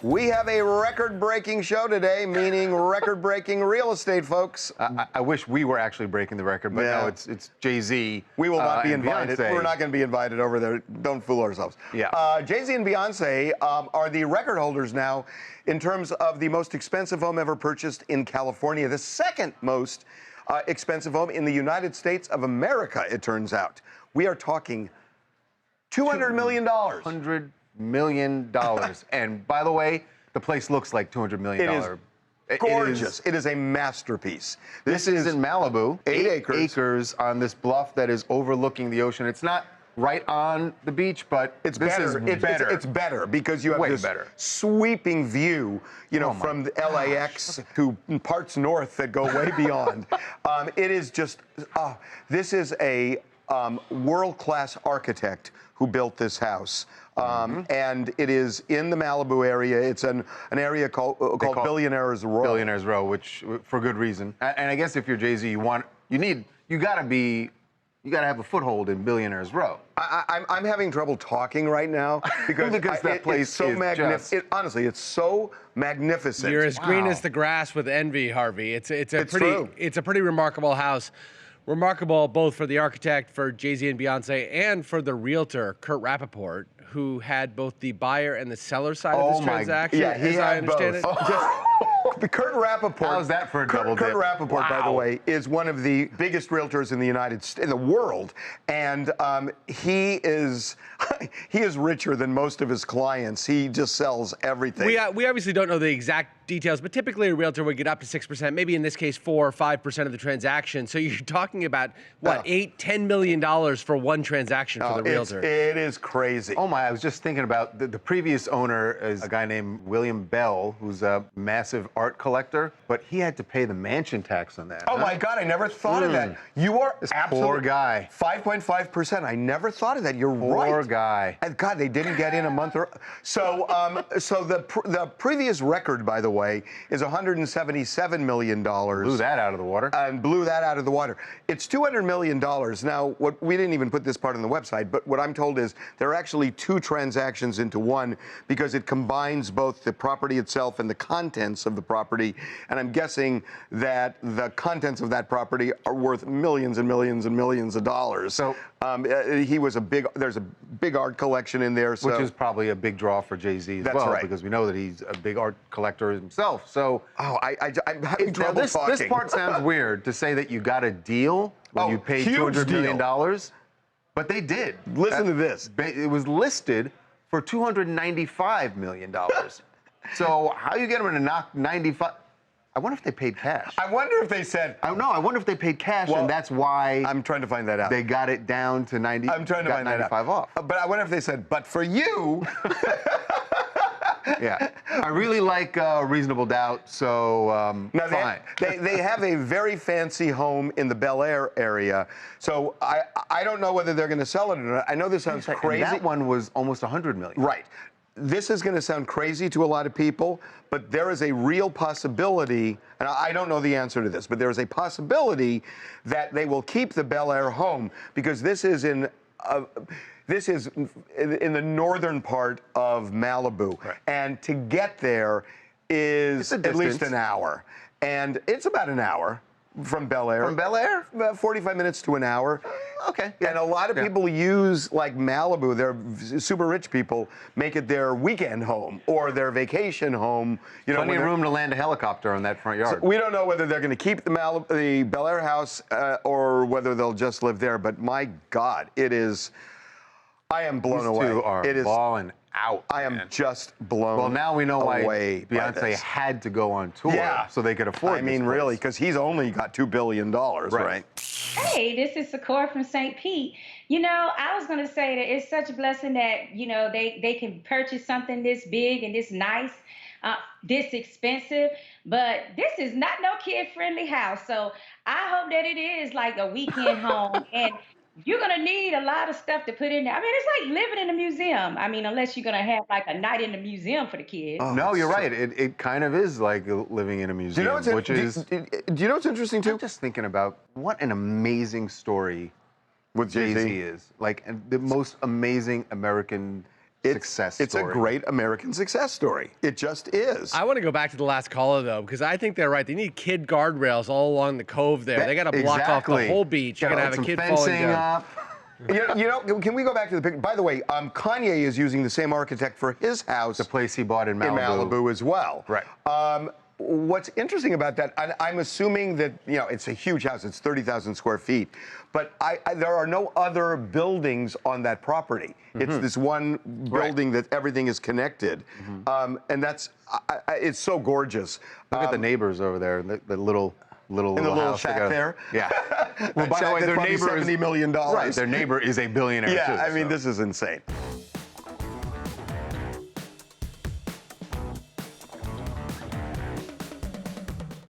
We have a record-breaking show today, meaning record-breaking real estate, folks. I wish we were actually breaking the record, but no, it's Jay-Z. We will not be invited. Beyonce. We're not going to be invited over there. Don't fool ourselves. Yeah. Jay-Z and Beyonce are the record holders now in terms of the most expensive home ever purchased in California, the second most expensive home in the United States of America, it turns out. We are talking $200 million. $200 million. And by the way, the place looks like $200 million. It is gorgeous. It is a masterpiece. This is in Malibu. 8 acres on this bluff that is overlooking the ocean. It's not right on the beach, but it's better. It's better because you have this sweeping view, you know, from the LAX to parts north that go way beyond. It is just, this is a world-class architect who built this house. And it is in the Malibu area. It's an area called Billionaires Row. Billionaires Row, which for good reason. And I guess if you're Jay-Z, you gotta have a foothold in Billionaires Row. I'm having trouble talking right now because that place is so magnificent. Honestly, it's so magnificent. You're as green as the grass with envy, Harvey. It's a pretty remarkable house. Remarkable both for the architect, for Jay-Z and Beyonce, and for the realtor, Kurt Rappaport, who had both the buyer and the seller side of this transaction. Yeah, as I understand it. Kurt Rappaport. How's that for a double dip? Kurt Rappaport, by the way, is one of the biggest realtors in the world, and he is richer than most of his clients. He just sells everything. We obviously don't know the exact details, but typically a realtor would get up to 6%, maybe in this case 4 or 5% of the transaction. So you're talking about what, $8-10 million for one transaction for the realtor. It is crazy. Oh my! I was just thinking about the previous owner is a guy named William Bell, who's a massive art collector, but he had to pay the mansion tax on that. Oh my God! I never thought of that. You are absolutely poor guy. 5.5%. I never thought of that. You're right. Poor guy. And God, they didn't get in a month or so. So the previous record, by the way, is $177 million. Blew that out of the water. And blew that out of the water. It's $200 million. Now, we didn't even put this part on the website, but what I'm told is there are actually 2 transactions into one because it combines both the property itself and the contents of the property. And I'm guessing that the contents of that property are worth millions and millions and millions of dollars. So there's a big art collection in there. Which is probably a big draw for Jay-Z as well, because we know that he's a big art collector himself. So I'm having trouble talking. This part sounds weird to say that you got a deal when you paid $200 million, but they did. Listen to this. It was listed for $295 million. So how you get them to knock 95? I wonder if they paid cash. I wonder if they said. I wonder if they paid cash, and that's why. I'm trying to find that out. They got it down to 90. I'm trying to find that out. 95 off. But I wonder if they said, but for you. Yeah, I really like Reasonable Doubt, so now fine. They have a very fancy home in the Bel Air area, so I don't know whether they're going to sell it or not. I know this sounds crazy. And that one was almost $100 million. Right. This is going to sound crazy to a lot of people, but there is a real possibility, and I don't know the answer to this, but there is a possibility that they will keep the Bel Air home because this is in the northern part of Malibu, and to get there is at least an hour, and it's about an hour from Bel Air. From Bel Air? About 45 minutes to an hour. Okay. And a lot of people use, like Malibu, they're super rich people, make it their weekend home or their vacation home. You know, plenty of room to land a helicopter on that front yard. So we don't know whether they're going to keep the Bel Air house or whether they'll just live there, but my God, I am blown away. These two are balling out. I am just blown away. Well, now we know why Beyonce had to go on tour, so they could afford. I mean, really, because he's only got $2 billion, right? Hey, this is Sakura from St. Pete. You know, I was going to say that it's such a blessing that, you know, they can purchase something this big and this nice, this expensive, but this is not no kid-friendly house. So I hope that it is like a weekend home, and you're going to need a lot of stuff to put in there. I mean, it's like living in a museum. I mean, unless you're going to have like a night in the museum for the kids. Oh, no, you're right. It kind of is like living in a museum. Do you know what's interesting, too? I'm just thinking about what an amazing story with Jay-Z is. Like, the most amazing American success story. It's a great American success story. It just is. I want to go back to the last caller, though, because I think they're right. They need kid guardrails all along the cove there. They got to block off the whole beach. You're going to have a kid falling down. Up. You know, can we go back to the picture? By the way, Kanye is using the same architect for his house. The place he bought in Malibu. In Malibu as well. Right. What's interesting about that, I'm assuming that, you know, it's a huge house. It's 30,000 square feet. But there are no other buildings on that property. It's this one building that everything is connected. And it's so gorgeous. Look at the neighbors over there, the little house shack there. Yeah. Well, by the way, their neighbor is $70 million. Right. Their neighbor is a billionaire. Yeah, too, I mean, this is insane.